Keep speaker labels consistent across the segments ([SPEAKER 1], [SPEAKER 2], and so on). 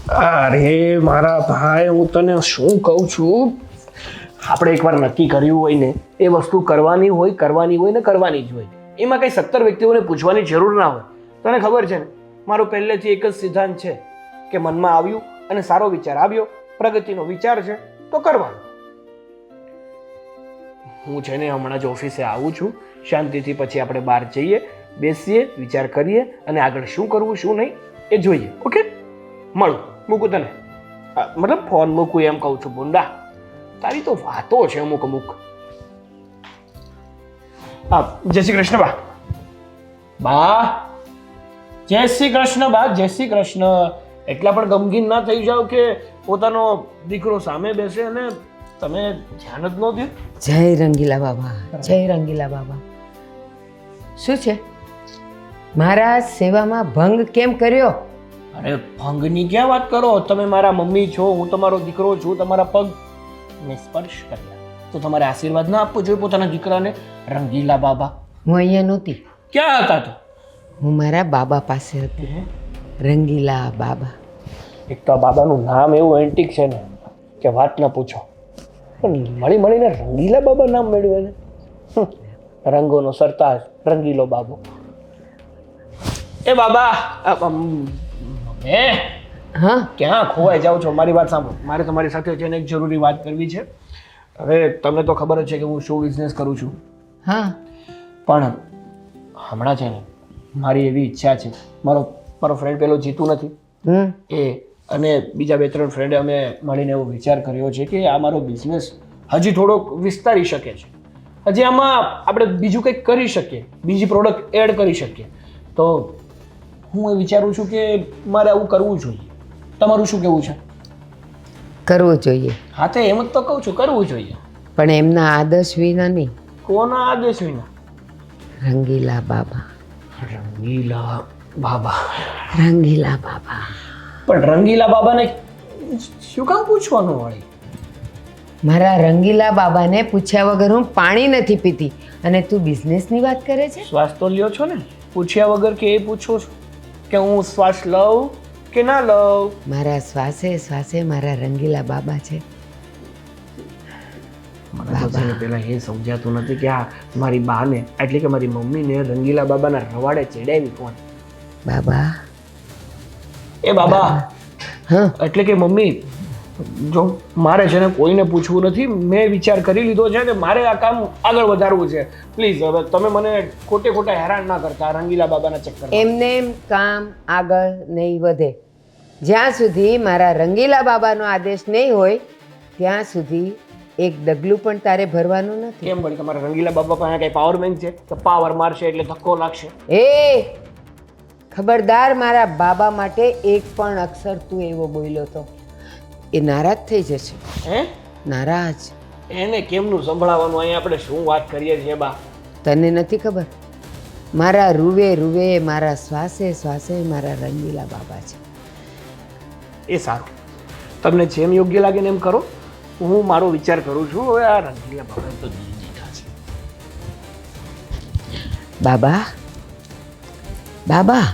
[SPEAKER 1] અરે મારા ભાઈ, હું તને શું કહું છું, આપણે એકવાર નક્કી કર્યું હોય ને એ વસ્તુ કરવાની હોય ને કરવાની જ હોય. એમાં કઈ 17 વ્યક્તિઓને પૂછવાની જરૂર ના હોય. તને ખબર છે ને, મારો પહેલેથી એક જ સિદ્ધાંત છે કે મનમાં આવ્યું અને સારો વિચાર આવ્યો, પ્રગતિનો વિચાર છે તો કરવાનો. હું છે ને હમણાં જ ઓફિસે આવું છું, શાંતિથી પછી આપણે બહાર જઈએ, બેસીએ, વિચાર કરીએ અને આગળ શું કરવું શું નહીં એ જોઈએ. ઓકે, મળું, મૂકું તને. મતલબ ફોન મૂકું એમ કહું છું. બોંડા, તારી તો વાતો છે અમુક. હા, જય શ્રી કૃષ્ણ બા. બા, જય શ્રી કૃષ્ણ બા, જય શ્રી કૃષ્ણ. એટલા પણ ગમગીન ના થઈ જાવ કે પોતાનો દીકરો સામે બેસે અને તમે ધ્યાન જ ન દો.
[SPEAKER 2] જય રંગીલા બાબા, જય રંગીલા બાબા. શું છે? મારા સેવામાં ભંગ કેમ કર્યો?
[SPEAKER 1] અરે ભંગની ક્યાં વાત કરો? તમે મારા મમ્મી છો, હું તમારો દીકરો છું. તમારા પગ મેં સ્પર્શ કર્યા તો તમારે આશીર્વાદ ના આપવો જોઈએ પોતાના દીકરાને? રંગીલા બાબા,
[SPEAKER 2] હું અહીંયા નહોતી.
[SPEAKER 1] ક્યાં હતા તો?
[SPEAKER 2] હું મારા બાબા પાસે હતી. રંગીલા બાબા.
[SPEAKER 1] એક તો આ બાબાનું નામ એવું એન્ટિક છે ને કે વાત ના પૂછો. પણ મળીને રંગીલા બાબા નામ મેળવ્યું એને. રંગોનો સરતાજ રંગીલો બાબો. એ બાબા,
[SPEAKER 2] હા,
[SPEAKER 1] ક્યાં ખોવાઈ જાવ છો? મારી વાત સાંભળો. મારે તમારી સાથે છે ને એક જરૂરી વાત કરવી છે. હવે તમને તો ખબર જ છે કે હું શું બિઝનેસ કરું છું.
[SPEAKER 2] હા,
[SPEAKER 1] પણ હમણાં છે ને મારી એવી ઈચ્છા છે, મારો ફ્રેન્ડ પેલો જીતુ નથી એ અને બીજા 2-3 ફ્રેન્ડે અમે મળીને એવો વિચાર કર્યો છે કે આ મારો બિઝનેસ હજી થોડોક વિસ્તારી શકે છે. હજી આમાં આપણે બીજું કંઈક કરી શકીએ, બીજી પ્રોડક્ટ એડ કરી શકીએ. તો હું એ વિચારું છું કે મારે આવું કરવું જોઈએ. તમારું શું કહેવું છે?
[SPEAKER 2] કરવું જોઈએ.
[SPEAKER 1] હા, તો એમ જ તો કહું છું, કરવું જોઈએ.
[SPEAKER 2] પણ એમના આદર્શ વિના નહીં.
[SPEAKER 1] કોના આદેશ વિના?
[SPEAKER 2] રંગીલા બાબા.
[SPEAKER 1] રંગીલા બાબા.
[SPEAKER 2] રંગીલા બાબા.
[SPEAKER 1] પણ રંગીલા બાબાને શું કામ પૂછવાનું વળી?
[SPEAKER 2] મારા રંગીલા બાબાને પૂછ્યા વગર હું પાણી નથી પીતી અને તું બિઝનેસની વાત કરે છે?
[SPEAKER 1] શ્વાસ તો લ્યો છો ને, પૂછ્યા વગર કે એ પૂછો છો કે હું શ્વાસ લઉં કે ના લઉં?
[SPEAKER 2] મારા શ્વાસે મારા રંગીલા બાબા છે.
[SPEAKER 1] મને પેલા એ સમજાતું નથી કે આ મારી બાને એટલે કે મારી મમ્મીને રંગીલા બાબાના રવાડે ચડાવી કોણ?
[SPEAKER 2] બાબા.
[SPEAKER 1] એ બાબા.
[SPEAKER 2] હા,
[SPEAKER 1] એટલે કે મમ્મી, જો મારે છે ને કોઈને પૂછવું નથી. મેં વિચાર કરી લીધો છે કે મારે આ કામ આગળ વધારવું છે. પ્લીઝ હવે તમે મને ખોટા હેરાન ના કરતા રંગીલા બાબાના ચક્કરમાં.
[SPEAKER 2] એમને એમ કામ આગળ નહીં વધે. જ્યાં સુધી મારા રંગીલા બાબાનો આદેશ નહીં હોય ત્યાં સુધી એક ડગલું પણ તારે ભરવાનું નથી.
[SPEAKER 1] કેમ વળી? તમારા રંગીલા બાબા પાસે કઈ પાવર બેંક છે કે પાવર મારશે એટલે ધક્કો લાગશે?
[SPEAKER 2] એ ખબરદાર, મારા બાબા માટે એક પણ અક્ષર તું એવો બોલ્યો તો એ નારાજ થઈ જશે.
[SPEAKER 1] હે?
[SPEAKER 2] નારાજ?
[SPEAKER 1] એને કેમનું સંભળાવવાનું? અહીંયા આપણે શું વાત કરીએ છીએ બા?
[SPEAKER 2] તને નથી ખબર? મારા રૂવે મારા શ્વાસે મારા રંગીલા બાબા છે.
[SPEAKER 1] એ સારું, તમને જેમ યોગ્ય લાગે ને એમ કરો. હું મારો વિચાર કરું છું. હવે આ રંગીલા બાબા તો દીધા છે.
[SPEAKER 2] બાબા, બાબા.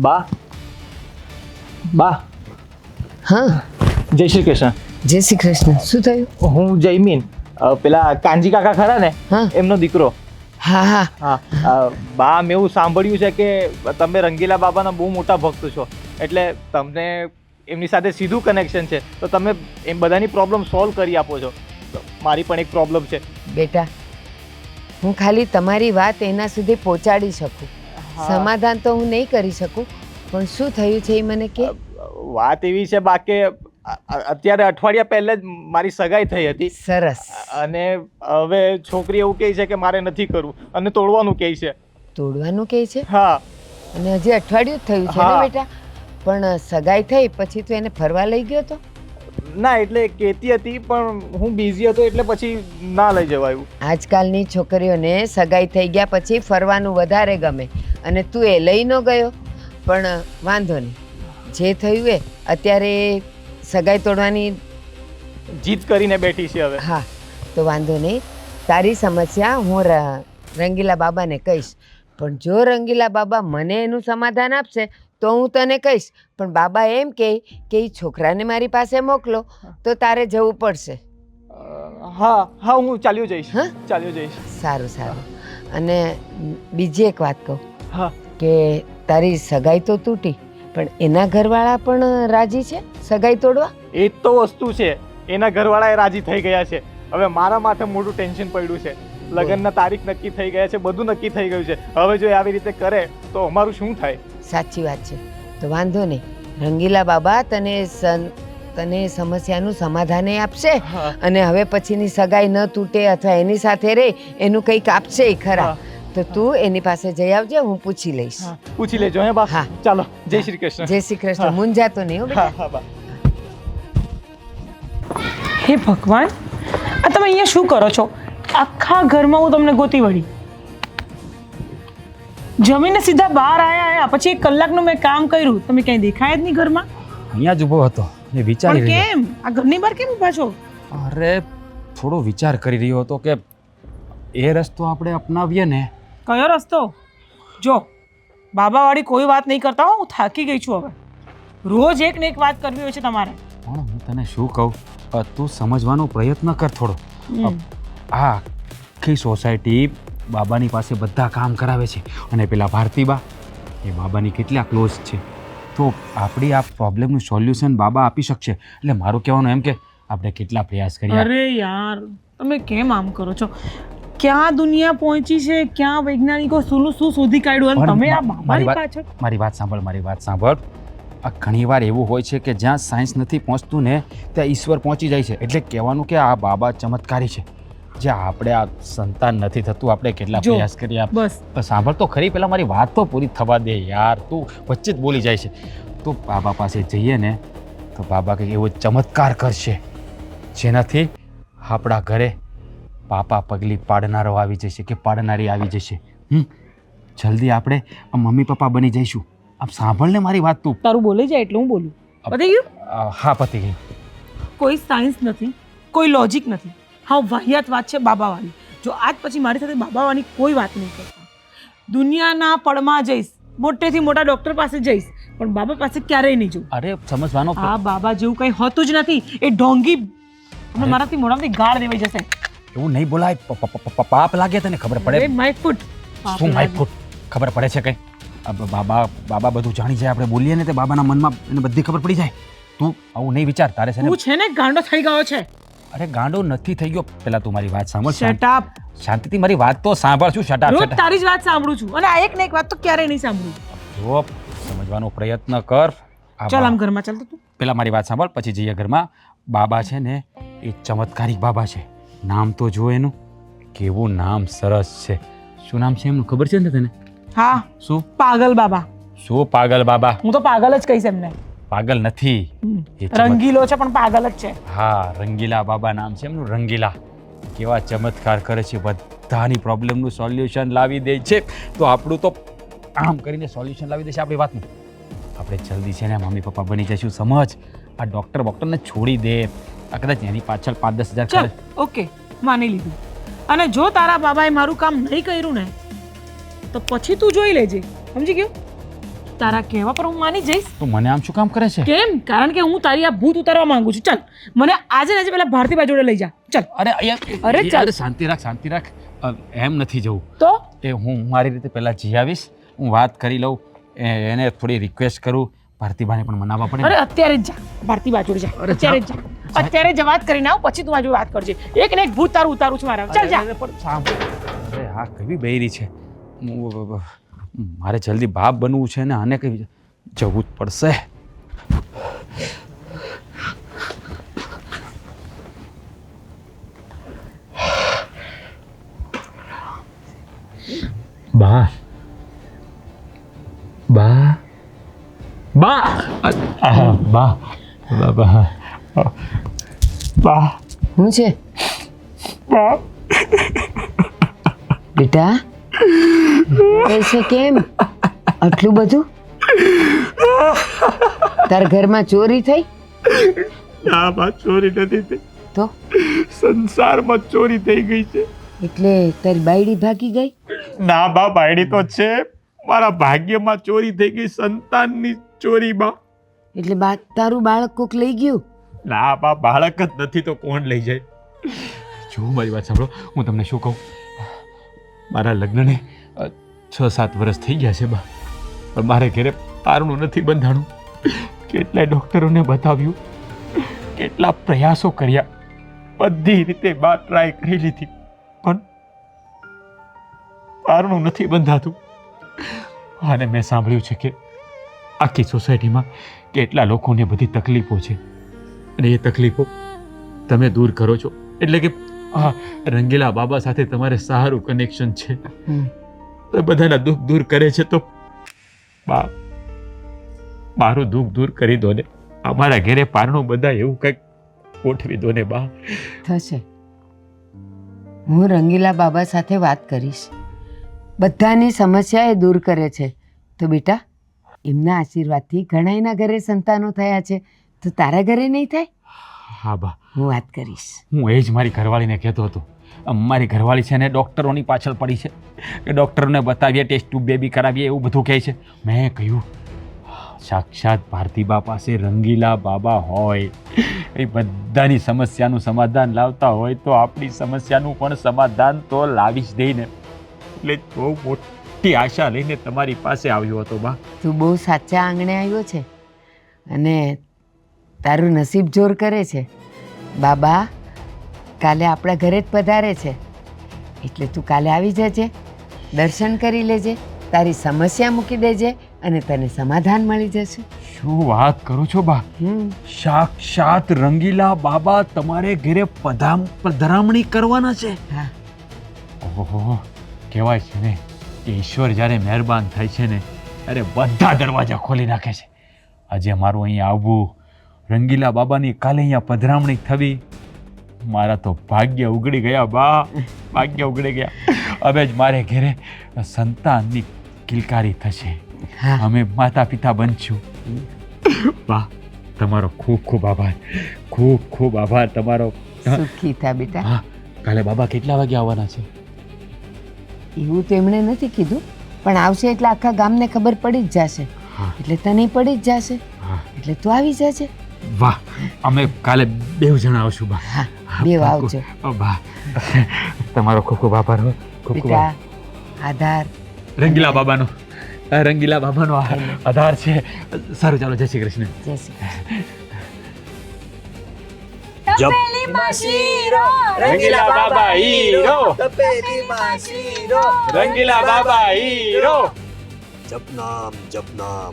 [SPEAKER 3] બા, બા.
[SPEAKER 2] હા,
[SPEAKER 3] જય શ્રી કૃષ્ણ.
[SPEAKER 2] જય શ્રી કૃષ્ણ. શું થયું?
[SPEAKER 3] હું જયમીન, પેલા કાનજી કાકા ખરા ને,
[SPEAKER 2] હા.
[SPEAKER 3] એમનો દીકરો.
[SPEAKER 2] હા હા
[SPEAKER 3] હા બા, મેં એવું સાંભળ્યું છે કે તમે રંગીલા બાબાના બહુ મોટા ભક્ત છો, એટલે તમને એમની સાથે સીધું કનેક્શન છે, તો તમે એમ બધાની પ્રોબ્લેમ સોલ્વ કરી આપો છો. તો મારી પણ એક પ્રોબ્લેમ છે.
[SPEAKER 2] બેટા, હું ખાલી તમારી વાત એના સુધી પહોંચાડી શકું. સમાધાન તો હું નહીં કરી શકું, પણ શું થયું છે એ મને કે.
[SPEAKER 3] વાત એવી છે બા કે અત્યારે અઠવાડિયા પહેલા જ મારી સગાઈ થઈ હતી.
[SPEAKER 2] સરસ.
[SPEAKER 3] અને હવે છોકરી એવું કહે છે કે મારે નથી કરવું અને તોડવાનું કહે છે.
[SPEAKER 2] તોડવાનું કહે છે?
[SPEAKER 3] હા.
[SPEAKER 2] અને હજી અઠવાડિયું જ થયું છે ને બેટા? પણ સગાઈ થઈ પછી તું એને ફરવા લઈ ગયો તો?
[SPEAKER 3] ના, એટલે કહેતી હતી પણ હું બિઝી હતો એટલે પછી ના લઈ જવાયું.
[SPEAKER 2] આજકાલની છોકરીઓને સગાઈ થઈ ગયા પછી ફરવાનું વધારે ગમે અને તું એ લઈ ન ગયો. પણ વાંધો નહીં, જે થયું એ અત્યારે સગાઈ તોડવાની
[SPEAKER 3] જીત કરીને બેઠી છે હવે.
[SPEAKER 2] હા તો વાંધો નહીં, તારી સમસ્યા હું રંગીલા બાબાને કહીશ, પણ જો રંગીલા બાબા મને એનું સમાધાન આપશે તો હું તને કહીશ, પણ બાબા એમ કહે કે એ છોકરાને મારી પાસે મોકલો તો તારે જવું પડશે.
[SPEAKER 3] હા હા, હું ચાલ્યો જઈશ.
[SPEAKER 2] હા?
[SPEAKER 3] ચાલ્યો જઈશ.
[SPEAKER 2] સારું સારું. અને બીજી એક વાત કહું
[SPEAKER 3] હા.
[SPEAKER 2] કે તારી સગાઈ તો તૂટી, પણ એના ઘરવાળા પણ રાજી છે સગાઈ તોડવા?
[SPEAKER 3] એ જ તો વસ્તુ છે, એના ઘરવાળાએ રાજી થઈ ગયા છે. હવે મારા માથે મોટું ટેન્શન પડ્યું છે. લગ્નના તારીખ નક્કી થઈ ગયા છે, બધું નક્કી થઈ ગયું છે. હવે જો એ આવી રીતે કરે તો અમારું શું થાય?
[SPEAKER 2] સાચી વાત છે. તો વાંધો નહીં, રંગીલા બાબા તને સમસ્યાનું સમાધાન આપશે અને હવે પછીની સગાઈ ન તૂટે અથવા એની સાથે રહે એનું કંઈક આપશે ખરા. તો તું એની પાસે જઈ આવજે, હું પૂછી લઈશ.
[SPEAKER 3] પૂછી લેજો. હે બા.
[SPEAKER 2] હા.
[SPEAKER 3] ચાલો, જય શ્રી કૃષ્ણ.
[SPEAKER 2] જય શ્રી કૃષ્ણ. મૂંઝાતો નહીં હો બેટા.
[SPEAKER 3] હા બા.
[SPEAKER 4] હે ભગવાન, આ તમે અહીંયા શું કરો છો? આખા ઘરમાં હું તમને ગોતી વળી, જમીને સીધા બહાર આયા પછી 1 કલાકનું મેં કામ કર્યું, તમે ક્યાંય દેખાય જ નહીં ઘરમાં.
[SPEAKER 5] અહીંયા જ ઊભો હતો ને વિચારી
[SPEAKER 4] પણ
[SPEAKER 5] રહ્યો.
[SPEAKER 4] કેમ આ ઘરની બહાર કેમ ઊભા છો?
[SPEAKER 5] અરે થોડો વિચાર કરી રહ્યો હતો કે એ રસ્તો આપણે અપનાવીએ ને.
[SPEAKER 4] કયો રસ્તો? જો બાબાવાળી કોઈ વાત નહીં કરતા હો, હું થાકી ગઈ છું હવે. રોજ એક ને એક વાત કરવી હોય છે તમારે.
[SPEAKER 5] પણ હું તને શું કહું, તું સમજવાનો પ્રયત્ન કર થોડો. આ આખી સોસાયટી બાબાની પાસે બધા કામ કરાવે છે અને પેલા ભારતીબા એ બાબાની કેટલા ક્લોઝ છે, તો આપણી આ પ્રોબ્લેમનું સોલ્યુશન બાબા આપી શકશે. એટલે મારું કહેવાનું એમ કે આપણે કેટલા પ્રયાસ કરીએ.
[SPEAKER 4] અરે યાર, તમે કેમ આમ કરો છો? ક્યાં દુનિયા પહોંચી છે, ક્યાં વૈજ્ઞાનિકો શું શોધી કાઢ્યું, અને તમે આ બાબાની પાછળ.
[SPEAKER 5] મારી વાત સાંભળ. આ ઘણીવાર એવું હોય છે કે જ્યાં સાયન્સ નથી પહોંચતું ને ત્યાં ઈશ્વર પહોંચી જાય છે. એટલે કહેવાનું કે આ બાબા ચમત્કારી છે. જે આપણે આ સંતાન નથી થતું, આપણે કેટલા પ્રયાસ કર્યા.
[SPEAKER 4] બસ
[SPEAKER 5] સાંભળ તો ખરી, પહેલાં મારી વાત તો પૂરી થવા દે યાર, તું વચ્ચે જ બોલી જાય છે. તો બાબા પાસે જઈએ ને તો બાબા કંઈક એવો ચમત્કાર કરશે જેનાથી આપણા ઘરે પાપા પગલી પાડનારો આવી જશે કે પાડનારી આવી જશે. જલ્દી આપણે મમ્મી પપ્પા બની જઈશું. આમ સાંભળ ને મારી વાત તું.
[SPEAKER 4] તારું બોલે જાય એટલે હું બોલું. પતી ગયું?
[SPEAKER 5] હા પતી ગયું.
[SPEAKER 4] કોઈ સાયન્સ નથી, કોઈ લોજિક નથી. હા, વાહિયાત વાત છે બાબાવાળી. જો આજ પછી મારી સાથે બાબાવાળી કોઈ વાત નહીં કરતા. દુનિયાના પડમાં જઈશ, મોટેથી મોટા ડૉક્ટર પાસે જઈશ, પણ બાબા પાસે ક્યારેય નહીં જવું.
[SPEAKER 5] અરે સમજવાનો
[SPEAKER 4] આ બાબા જેવું કંઈ હોતું જ નથી. એ ઢોંગી હમણાં મારાથી મોઢામાંથી ગાળ દેવાઈ જશે.
[SPEAKER 5] એવું નહીં બોલાય. પાપ લાગે તને ખબર પડે?
[SPEAKER 4] My foot.
[SPEAKER 5] શું માય ફૂટ? ખબર પડે છે કંઈ? બાબા બધું જાણી જાય, આપણે બોલીએ ને તે બાબાના મનમાં એને બધી ખબર પડી જાય. તું આવું નહીં વિચાર. તારે છે ને,
[SPEAKER 4] તું છે ને ગાંડો થઈ ગયો છે.
[SPEAKER 5] અરે ગાંડો નથી થઈ ગયો. પેલા તું મારી વાત સાંભળ.
[SPEAKER 4] Shut up.
[SPEAKER 5] શાંતિથી મારી વાત તો સાંભળ. શું શટ
[SPEAKER 4] રોજ
[SPEAKER 5] અપ?
[SPEAKER 4] તારી જ વાત સાંભળું છું અને આ એક ને એક વાત તો ક્યારેય નહીં સાંભળું.
[SPEAKER 5] જો સમજવાનો પ્રયત્ન કર.
[SPEAKER 4] ચાલ આમ ઘરમાં ચાલ. તું
[SPEAKER 5] પેલા મારી વાત સાંભળ, પછી જઈએ ઘરમાં. બાબા છે ને એ ચમત્કારિક બાબા છે. નામ તો જો એનું, કેવું નામ સરસ છે. શું નામ છે એમનું ખબર છે ને તને?
[SPEAKER 4] હા.
[SPEAKER 5] શું?
[SPEAKER 4] પાગલ બાબા.
[SPEAKER 5] શું પાગલ બાબા?
[SPEAKER 4] હું તો પાગલ જ કહીશ એમને.
[SPEAKER 5] પાગલ નથી, એ
[SPEAKER 4] રંગીલો છે પણ પાગલ જ છે.
[SPEAKER 5] હા, રંગીલા બાબા નામ છે એમનું. રંગીલા કેવા ચમત્કાર કરે છે, બધાની પ્રોબ્લેમનું સોલ્યુશન લાવી દે છે. તો આપણું તો આમ કરીને સોલ્યુશન લાવી દે છે આપણી વાતનું. આપણે જલ્દી છે ને મમ્મી પપ્પા બની જઈશું. સમજ, આ ડૉક્ટરને છોડી દે. આ કદાચ એની પાછળ 5-10 હજાર.
[SPEAKER 4] ઓકે, માની લીધું. અને જો તારા બાબાએ મારું કામ નહીં કર્યું ને તો પછી તું જોઈ લેજે. સમજી ગયો? તારા કહેવા પર હું માની જઈશ.
[SPEAKER 5] તો મને આમ શું કામ કરે છે?
[SPEAKER 4] કેમ? કારણ કે હું તારી આ ભૂત ઉતારવા માંગુ છું. ચાલ, મને આજે ને પેલા ભારતીબા જોડે લઈ જા. ચાલ.
[SPEAKER 5] અરે ચાલ, શાંતિ રાખ. એમ નથી જવું
[SPEAKER 4] તો
[SPEAKER 5] એ હું મારી રીતે પહેલાં જઈ આવીશ. હું વાત કરી લઉં, એને થોડી રિક્વેસ્ટ કરું. ભારતીબાને પણ મનાવવા પડે.
[SPEAKER 4] અરે અત્યારે જ જા, ભારતીબા જોડે જા. અત્યારે જ વાત કરીને આવ, પછી તું મારી જોડે વાત કરજે. એક ને એક ભૂત તારું ઉતારું છું મારા. ચાલ જા.
[SPEAKER 5] અરે હા, કેવી બૈરી છે. મારે જલ્દી બાપ બનવું છે ને આને કઈ જવું જ પડશે. બા બા બા બા બા બા
[SPEAKER 2] શું છે બેટા? પૈસે કેમ આટલું બધું? તારા ઘરમાં ચોરી થઈ?
[SPEAKER 5] ના બા, ચોરી નથી થઈ.
[SPEAKER 2] તો
[SPEAKER 5] સંસારમાં ચોરી થઈ ગઈ છે.
[SPEAKER 2] એટલે તારી બાયડી ભાગી ગઈ?
[SPEAKER 5] ના બા, બાયડી તો છે, મારા ભાગ્યમાં ચોરી થઈ ગઈ, સંતાનની ચોરી બા.
[SPEAKER 2] એટલે તારું બાળક કોક લઈ ગયું?
[SPEAKER 5] ના બા, બાળક જ નથી તો કોણ લઈ જાય? જો મારી વાત સાંભળો, હું તમને શું કહું, મારા લગ્નને 6-7 વર્ષ થઈ ગયા છે બા, પણ મારે ઘરે પારણું નથી બંધાણું. કેટલાય ડૉક્ટરોને બતાવ્યું, કેટલા પ્રયાસો કર્યા, બધી રીતે બા ટ્રાય કરી લીધી, પણ પારણું નથી બંધાતું. અને મેં સાંભળ્યું છે કે આખી સોસાયટીમાં કેટલા લોકોને બધી તકલીફો છે, અને એ તકલીફો તમે દૂર કરો છો. એટલે કે આ રંગીલા બાબા સાથે તમારે સારું કનેક્શન છે, તો બધાના દુઃખ દૂર કરે છે. તો બા, મારું દુઃખ દૂર કરી દો ને, અમારા ઘરે પારણું બધા એવું કંઈક ગોઠવી દો ને બા.
[SPEAKER 2] થશે. હું રંગીલા બાબા સાથે વાત કરીશ. બધાની સમસ્યા એ દૂર કરે છે. તો બેટા, એમના આશીર્વાદથી ઘણાયના ઘરે સંતાનો થયા છે, તો તારા ઘરે નહીં થાય?
[SPEAKER 5] હા બા,
[SPEAKER 2] હું વાત કરીશ.
[SPEAKER 5] હું એ જ મારી ઘરવાળીને કહેતો હતો. મારી ઘરવાળી છે ને ડૉક્ટરોની પાછળ પડી છે કે ડૉક્ટરોને બતાવીએ, ટેસ્ટ ટ્યુબ બેબી કરાવીએ, એવું બધું કહે છે. મેં કહ્યું સાક્ષાત ભારતીબા પાસે રંગીલા બાબા હોય, એ બધાની સમસ્યાનું સમાધાન લાવતા હોય, તો આપણી સમસ્યાનું પણ સમાધાન તો લાવી જ દઈને. એટલે બહુ મોટી આશા લઈને તમારી પાસે આવ્યો હતો બા.
[SPEAKER 2] તું બહુ સાચા આંગણે આવ્યો છે, અને તારું નસીબ જોર કરે છે. બાબા કાલે આપણા ઘરે જ પધારે છે, એટલે તું કાલે આવી જજે, દર્શન કરી લેજે, તારી સમસ્યા મૂકી દેજે, અને તને સમાધાન મળી જશે.
[SPEAKER 5] શું વાત કરો છો બા? સાક્ષાત રંગીલા બાબા તમારે ઘરે પધરામણી કરવાના છે?
[SPEAKER 2] હા.
[SPEAKER 5] ઓહો, કહેવાય છે ને કે ઈશ્વર જ્યારે મહેરબાન થાય છે ને, અરે બધા દરવાજા ખોલી નાખે છે. આજે મારું અહીંયા આવવું, રંગીલા બાબાની કાલે અહીંયા પધરામણી થવી, મારા તો ભાગ્ય ઉગડી ગયા બા, ભાગ્ય ઉગડી ગયા. હવે જ મારે ઘરે સંતાનની કિલકારી થશે, અમે માતા પિતા બનશું. બા, તમારો ખૂબ ખૂબ આભાર, ખૂબ ખૂબ આભાર તમારો.
[SPEAKER 2] સુખી થા બેટા.
[SPEAKER 5] હા, કાલે બાબા કેટલા વાગે આવવાના છે?
[SPEAKER 2] એવું તો એમણે નથી કીધું, પણ આવશે એટલે આખા ગામને ખબર પડી જ જશે, એટલે તને પડી જ જશે, એટલે તું આવી જજે.
[SPEAKER 5] વાહ, અમે કાલે 2 જણા આવશું બા.
[SPEAKER 2] હા, 2 આવજો
[SPEAKER 5] બા. તમારો ખૂબ ખૂબ આભાર. ખૂબ ખૂબ
[SPEAKER 2] બેટા. આધાર
[SPEAKER 5] રંગીલા બાબાનો, રંગીલા બાબાનો આધાર છે. સારું, ચાલો, જય શ્રી કૃષ્ણ.
[SPEAKER 2] જય શ્રી કૃષ્ણ.
[SPEAKER 5] રંગીલા બાબા હીરો, રંગીલા બાબા હીરો.
[SPEAKER 6] जप नाम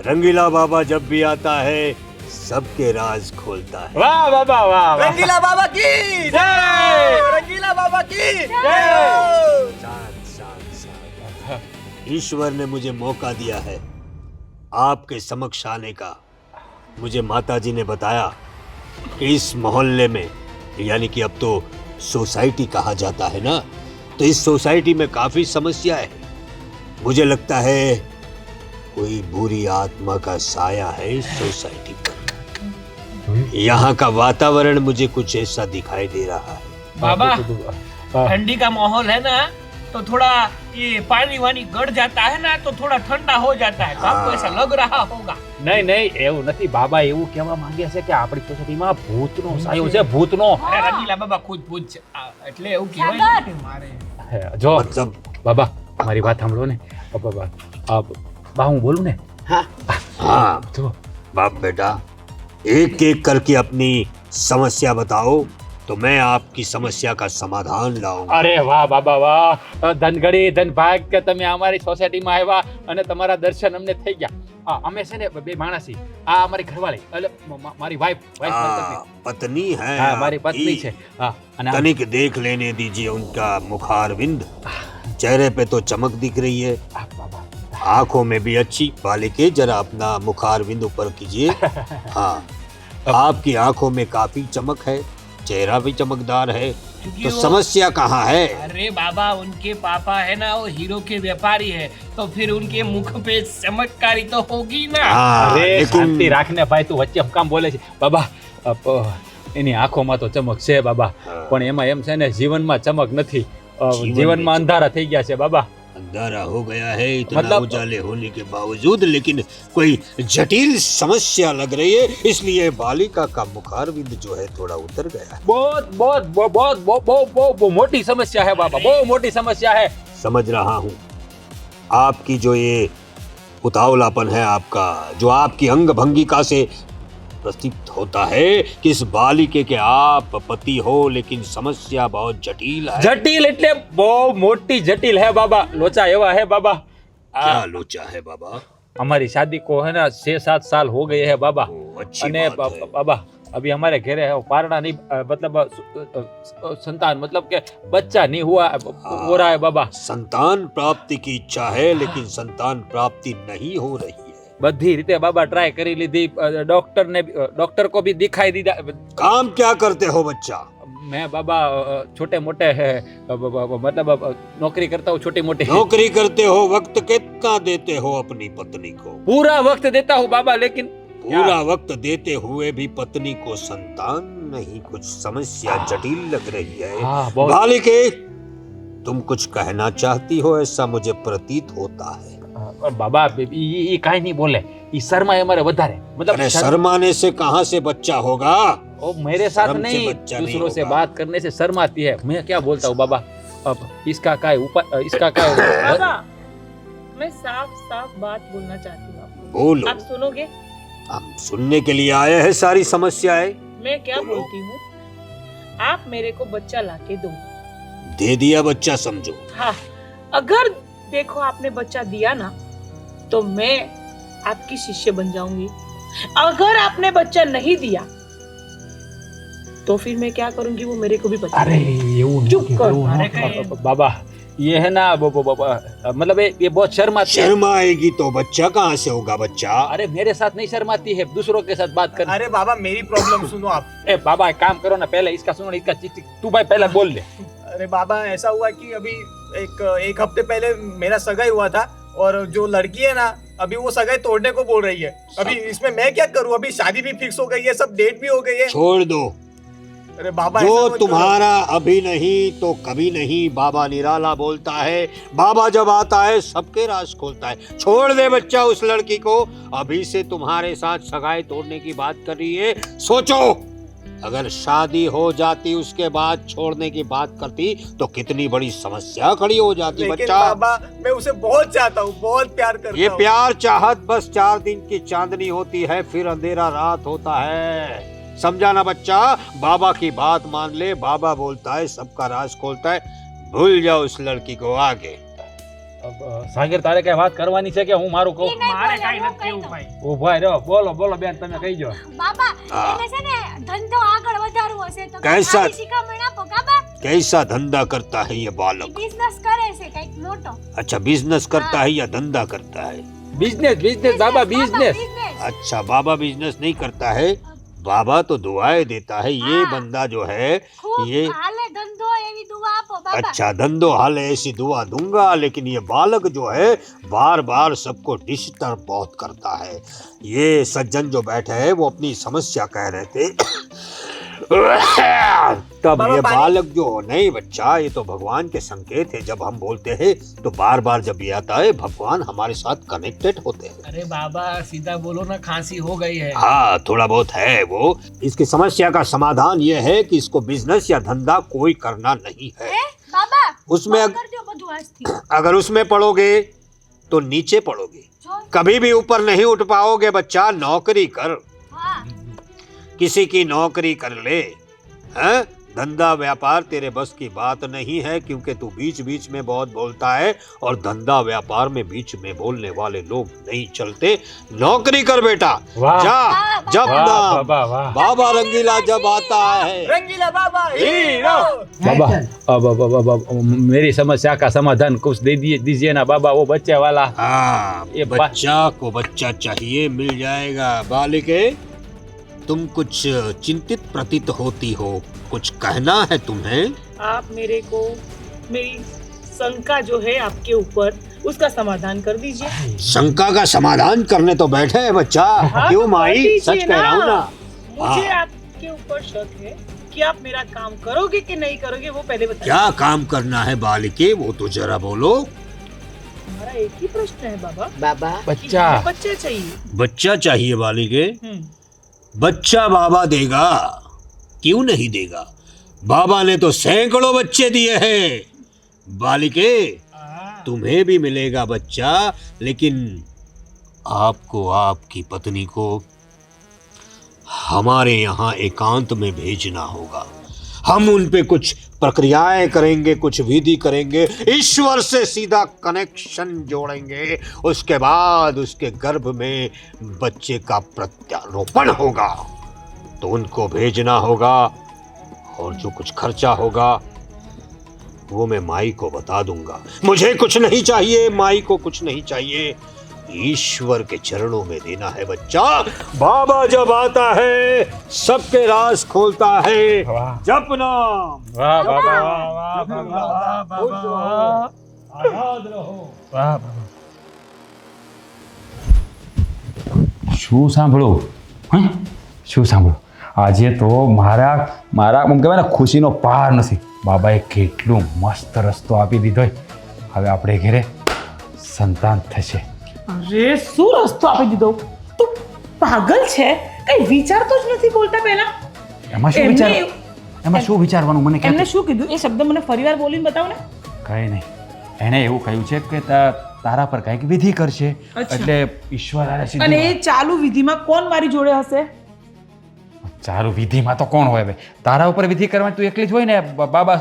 [SPEAKER 6] रंगीला बाबा जब भी आता है सबके राज खोलता है.
[SPEAKER 5] વાહ બાબા, વાહ.
[SPEAKER 6] रंगीला बाबा की
[SPEAKER 5] જય.
[SPEAKER 6] रंगीला बाबा की
[SPEAKER 5] જય.
[SPEAKER 6] ईश्वर ने मुझे मौका दिया है आपके समक्ष आने का. मुझे माताजी ने बताया कि इस मोहल्ले में, यानी कि अब तो सोसाइटी कहा जाता है ना, तो इस सोसाइटी में काफी समस्या है. मुझे लगता है कोई बुरी आत्मा का साया है इस सोसाइटी पर. यहाँ का वातावरण मुझे कुछ ऐसा दिखाई दे रहा है.
[SPEAKER 1] बाबा, ठंडी का माहौल है ना, तो थोड़ा ये पानी वानी गड़ जाता है ना, तो थोड़ा ठंडा हो जाता है. तो आपको ऐसा लग रहा होगा.
[SPEAKER 5] નહીં નહીં, એવું નથી. બાબા એવું કહેવા માંગે છે કે આપણી સોસાયટીમાં ભૂતનો સાયો છે, ભૂતનો.
[SPEAKER 1] અરે રંગીલા બાબા ખુદ ભૂત છે, એટલે એવું કહેવાય ને મારે.
[SPEAKER 5] જો
[SPEAKER 6] मतलब
[SPEAKER 5] બાબા, મારી વાત સાંભળો ને. બાબા, બા, હું બોલું ને?
[SPEAKER 6] हाँ
[SPEAKER 5] જો
[SPEAKER 6] बाप बेटा, एक एक करके अपनी समस्या बताओ तो मैं आपकी समस्या का समाधान लाऊंगा.
[SPEAKER 5] અરે વાહ બાબા, વાહ. ધનગડી ધન ભાગ કે તમે અમારી સોસાયટીમાં આવ્યા અને તમારા દર્શન અમને થઈ ગયા. હા, અમે છે ને 2 માણસ છીએ. આ અમારી ઘરવાળી, એટલે મારી વાઈફ
[SPEAKER 6] पत्नी है
[SPEAKER 5] હા, મારી
[SPEAKER 6] आपकी.
[SPEAKER 5] પત્ની છે. હા, અને આ-
[SPEAKER 6] तनिक देख लेने दीजिए उनका मुखारविंद. चेहरे पे तो चमक दिख रही है,
[SPEAKER 5] આ બાબા,
[SPEAKER 6] आंखों में भी अच्छी. बालिके जरा अपना मुखारविंद ऊपर कीजिए. हाँ, आपकी आंखों में काफी चमक है, चेहरा भी चमकदार है,
[SPEAKER 1] क्योंकि
[SPEAKER 6] तो
[SPEAKER 1] वो-
[SPEAKER 6] समस्या कहाँ है?
[SPEAKER 1] अरे बाबा, उनके पापा है ना, वो हीरो के व्यापारी है, तो फिर उनके मुख पे चमत्कारी तो होगी ना।
[SPEAKER 6] हाँ,
[SPEAKER 5] અરે શાંતિ
[SPEAKER 6] लेकिन
[SPEAKER 5] રાખને ભાઈ, તું વચ્ચે કામ બોલે છે બાબા? એની આંખોમાં તો ચમક છે બાબા, પણ એમાં એમ છે ને, જીવનમાં ચમક નથી, જીવનમાં અંધારા થઈ ગયા છે બાબા.
[SPEAKER 6] अंधारा हो गया है इतना
[SPEAKER 5] मतलब-
[SPEAKER 6] उजाले होने के बावजूद, लेकिन कोई जटिल समस्या लग रही है, इसलिए बालिका का मुखारविंद जो है थोड़ा उतर गया है।
[SPEAKER 5] બહુ મોટી સમસ્યા है બાબા, બહુ મોટી સમસ્યા है.
[SPEAKER 6] समझ रहा हूँ आपकी जो ये उतावलापन है आपका, जो आपकी अंग भंगिका से प्रतीत होता है कि इस बालिके के आप पति हो, लेकिन समस्या बहुत जटिल है।
[SPEAKER 5] જટિલ એટલે બહુ મોટી જટિલ है બાબા. લોચા એવા है બાબा.
[SPEAKER 6] क्या लोचा है बाबा?
[SPEAKER 5] हमारी शादी को है ना 6-7 साल हो गए हैं बाबा.
[SPEAKER 6] ओ, अच्छी
[SPEAKER 5] અને
[SPEAKER 6] बात है।
[SPEAKER 5] બાબा अभी हमारे घरे है पारना नहीं, मतलब संतान, मतलब के बच्चा नहीं हुआ हो रहा है बाबा.
[SPEAKER 6] संतान प्राप्ति की इच्छा है, लेकिन संतान प्राप्ति नहीं हो रही है।
[SPEAKER 5] बधी रीते बाबा ट्राई करी लीधी, डॉक्टर को भी दिखाई दीदा.
[SPEAKER 6] काम क्या करते हो बच्चा?
[SPEAKER 5] मैं बाबा छोटे मोटे है, मतलब नौकरी करता हूँ छोटी मोटी.
[SPEAKER 6] नौकरी करते हो, वक्त कितना देते हो अपनी पत्नी को?
[SPEAKER 5] पूरा वक्त देता हूँ बाबा, लेकिन
[SPEAKER 6] पूरा वक्त देते हुए भी पत्नी को संतान नहीं, कुछ समस्या जटिल लग रही है।
[SPEAKER 5] हाँ, बहुत.
[SPEAKER 6] बालिके, तुम कुछ कहना चाहती हो, ऐसा मुझे प्रतीत होता है।
[SPEAKER 5] बाबा ये काई नहीं बोले, ये शर्मा है हमारे વધારે, मतलब
[SPEAKER 6] अरे शर्माने से कहाँ से बच्चा होगा?
[SPEAKER 5] ओ मेरे साथ
[SPEAKER 6] शर्म से
[SPEAKER 5] नहीं,
[SPEAKER 6] बच्चा नहीं
[SPEAKER 5] दूसरों से
[SPEAKER 6] होगा।
[SPEAKER 5] बात करने से शर्माती है. मैं क्या बोलता हूँ बाबा, अब इसका क्या है ऊपर, इसका क्या है?
[SPEAKER 4] बाबा, मैं साफ साफ बात बोलना चाहती हूँ आपको।
[SPEAKER 6] बोलो,
[SPEAKER 4] आप सुनोगे?
[SPEAKER 6] हम सुनने के लिए आए हैं सारी समस्याएं।
[SPEAKER 4] मैं क्या
[SPEAKER 6] बोलो।
[SPEAKER 4] बोलती हूँ, आप मेरे को बच्चा लाके दो।
[SPEAKER 6] दे दिया बच्चा समझो।
[SPEAKER 4] हाँ, अगर देखो आपने बच्चा दिया ना, तो मैं आपकी शिष्य बन जाऊंगी। अगर आपने बच्चा नहीं दिया, तो फिर मैं क्या करूंगी वो मेरे को भी पता
[SPEAKER 5] अरे
[SPEAKER 4] नहीं।
[SPEAKER 5] એવું
[SPEAKER 4] चुप
[SPEAKER 5] नहीं
[SPEAKER 4] कर,
[SPEAKER 5] करूँ
[SPEAKER 4] अरे
[SPEAKER 5] ना
[SPEAKER 4] कहीं-
[SPEAKER 5] बाबा. ये है ना मतलब ये बहुत शर्माती है.
[SPEAKER 6] शर्माएगी तो बच्चा कहाँ से होगा बच्चा?
[SPEAKER 5] अरे मेरे साथ नहीं शर्माती है, दूसरों के साथ बात कर.
[SPEAKER 3] अरे बाबा मेरी प्रॉब्लम सुनो आप.
[SPEAKER 5] ए बाबा एक काम करो ना, पहले इसका सुनो, इसका चिक तू भाई पहले बोल ले.
[SPEAKER 3] अरे बाबा ऐसा हुआ कि अभी एक हफ्ते पहले मेरा सगाई हुआ था, और जो लड़की है ना, अभी वो सगाई तोड़ने को बोल रही है. अभी इसमें मैं क्या करूं? अभी शादी भी फिक्स हो गई है, सब डेट भी हो गई है.
[SPEAKER 6] छोड़ दो,
[SPEAKER 3] अरे बाबा ऐसा
[SPEAKER 6] जो
[SPEAKER 3] मत
[SPEAKER 6] तुम्हारा अभी नहीं तो कभी नहीं। बाबा निराला बोलता है, बाबा जब आता है सबके राज खोलता है। छोड़ दे बच्चा उस लड़की को, अभी से तुम्हारे साथ सगाई तोड़ने की बात कर रही है। सोचो, अगर शादी हो जाती उसके बाद छोड़ने की बात करती तो कितनी बड़ी समस्या खड़ी हो जाती।
[SPEAKER 3] लेकिन
[SPEAKER 6] बच्चा,
[SPEAKER 3] बाबा मैं उसे बहुत चाहता हूँ, बहुत प्यार करता
[SPEAKER 6] ये
[SPEAKER 3] हूँ.
[SPEAKER 6] प्यार चाहत बस 4 दिन की चांदनी होती है, फिर अंधेरा रात होता है। समझा ना बच्चा? बाबा की बात मान ले, बाबा बोलता है सबका राज खोलता है। भूल जाओ उस लड़की को आगे।
[SPEAKER 5] સાગર તારે કઈ વાત કરવાની છે કે હું મારું કહું?
[SPEAKER 1] મારે કાંઈ નથી કેવું ભાઈ.
[SPEAKER 5] ઉભા રહ્યો, બોલો બોલો બેન, તમે કહી જો.
[SPEAKER 7] બાબા
[SPEAKER 6] હા.
[SPEAKER 7] એને છે ને ધંધો આગળ વધારવો છે તો
[SPEAKER 6] कैसा?
[SPEAKER 7] સારી શિખામણ આપો બાબા.
[SPEAKER 6] कैसा धंधा करता है ये बालक?
[SPEAKER 7] બિઝનેસ કરે છે કઈક મોટો.
[SPEAKER 6] अच्छा, बिजनेस करता है या धंधा करता है?
[SPEAKER 5] બિઝનેસ બિઝનેસ બાબા, બિઝનેસ.
[SPEAKER 7] business.
[SPEAKER 6] अच्छा, बाबा बिजनेस नहीं करता है, बाबा तो दुआएं देता है। ये
[SPEAKER 7] हाँ।
[SPEAKER 6] बंदा जो है
[SPEAKER 7] ખૂબ
[SPEAKER 6] ये
[SPEAKER 7] હાલે ધંધો એવી દુઆ આપો બાબા.
[SPEAKER 6] अच्छा धंधो हाल ऐसी दुआ दूंगा, लेकिन ये बालक जो है बार बार सबको डिस्टर्ब बहुत करता है। ये सज्जन जो बैठे हैं वो अपनी समस्या कह रहे थे तब
[SPEAKER 3] बाबा
[SPEAKER 6] ये
[SPEAKER 3] पानी-
[SPEAKER 6] बालक जो नहीं बच्चा, ये तो भगवान के संकेत है। जब हम बोलते हैं तो बार बार जब ये आता है, भगवान हमारे साथ कनेक्टेड होते हैं।
[SPEAKER 1] अरे बाबा सीधा बोलो ना, खांसी हो गई है।
[SPEAKER 6] हाँ, थोड़ा बहुत है वो। इसकी समस्या का समाधान ये है कि इसको बिजनेस या धंधा कोई करना नहीं है।
[SPEAKER 7] હે બાબા
[SPEAKER 6] उसमें
[SPEAKER 7] બંધ કરી દો બધું આજથી.
[SPEAKER 6] अगर उसमें पढ़ोगे तो नीचे पढ़ोगे,
[SPEAKER 7] જો
[SPEAKER 6] कभी भी ऊपर नहीं उठ पाओगे बच्चा। नौकरी कर,
[SPEAKER 7] હા
[SPEAKER 6] किसी की नौकरी कर ले, हैं? धंधा व्यापार तेरे बस की बात नहीं है, क्योंकि तू बीच बीच में बहुत बोलता है, और धंधा व्यापार में बीच में बोलने वाले लोग नहीं चलते। नौकरी कर बेटा,
[SPEAKER 5] वाह
[SPEAKER 6] जा। जब
[SPEAKER 5] वाह
[SPEAKER 6] ना
[SPEAKER 5] बाबा वाह.
[SPEAKER 6] बाबा रंगीला जब आता है,
[SPEAKER 3] रंगीला बाबा
[SPEAKER 5] हीरो. बाबा अब मेरी समस्या का समाधान कुछ दे दीजिए ना बाबा, वो बच्चे वाला.
[SPEAKER 6] हाँ,
[SPEAKER 5] ये
[SPEAKER 6] बच्चा को बच्चा चाहिए, मिल जाएगा। बालिके, तुम कुछ चिंतित प्रतीत होती हो, कुछ कहना है तुम्हें?
[SPEAKER 4] आप मेरे को मेरी शंका जो है आपके ऊपर उसका समाधान कर दीजिए।
[SPEAKER 6] शंका का समाधान करने तो बैठे हैं बच्चा।
[SPEAKER 4] हाँ,
[SPEAKER 6] क्यों
[SPEAKER 4] तो कर
[SPEAKER 6] माई,
[SPEAKER 4] दीजिए
[SPEAKER 6] सच कह रहा हूँ ना।
[SPEAKER 4] मुझे
[SPEAKER 6] हाँ।
[SPEAKER 4] आपके ऊपर शक है कि आप मेरा काम करोगे कि नहीं करोगे, वो पहले बताइए।
[SPEAKER 6] क्या काम करना है बालिके, वो तो जरा बोलो।
[SPEAKER 4] हमारा एक ही प्रश्न है बाबा,
[SPEAKER 2] बाबा
[SPEAKER 4] कि
[SPEAKER 5] बच्चा
[SPEAKER 4] हमें बच्चे चाहिए।
[SPEAKER 6] बच्चा चाहिए बालिके।
[SPEAKER 4] हम्म।
[SPEAKER 6] बच्चा बाबा देगा, क्यों नहीं देगा। बाबा ने तो सैकड़ों बच्चे दिए हैं। बालिके, तुम्हें भी मिलेगा बच्चा, लेकिन आपको आपकी पत्नी को हमारे यहाँ एकांत में भेजना होगा। हम उन पे कुछ प्रक्रियाएं करेंगे, कुछ विधि करेंगे, ईश्वर से सीधा कनेक्शन जोड़ेंगे। उसके बाद उसके गर्भ में बच्चे का प्रत्यारोपण होगा, तो उनको भेजना होगा, और जो कुछ खर्चा होगा वो मैं माई को बता दूंगा। मुझे कुछ नहीं चाहिए, माई को कुछ नहीं चाहिए, ईश्वर के चरणों में देना है बच्चा। बाबा जब आता है सबके राज खोलता है। जपना।
[SPEAKER 5] વાહ બાબા વાહ બાબા વાહ બાબા
[SPEAKER 6] आबाद रहो।
[SPEAKER 5] વાહ બાબા શું સાંભળો હે શું સાંભળો આજે તો મારા આમ કહેવાય ને ખુશીનો પાર નથી. બાબાએ કેટલું મસ્ત રસ્તો આપી દીધો. હવે આપણે ઘરે સંતાન થશે.
[SPEAKER 4] અરે શું રસ્તો આપી દીધો? તું પાગલ છે? કઈ વિચારતો જ નથી બોલતા પહેલા.
[SPEAKER 5] એમાં શું
[SPEAKER 4] એમને
[SPEAKER 5] વિચાર એમાં શું વિચારવાનું મને કહે.
[SPEAKER 4] એમને શું કીધું? એ શબ્દ મને ફરીવાર બોલીને બતાવો ને.
[SPEAKER 5] કંઈ નહીં, એણે એવું કહ્યું છે કે તારા પર કંઈક વિધિ કરશે,
[SPEAKER 4] અચ્છા.
[SPEAKER 5] એટલે ઈશ્વર આને
[SPEAKER 4] અને
[SPEAKER 5] સીધું
[SPEAKER 4] એ ચાલુ વિધિમાં કોણ મારી જોડે હશે?
[SPEAKER 5] ચાલુ વિધિમાં તો કોણ હોય હવે? તારા ઉપર વિધિ કરવાની તું એકલી જ હોય ને બાબા.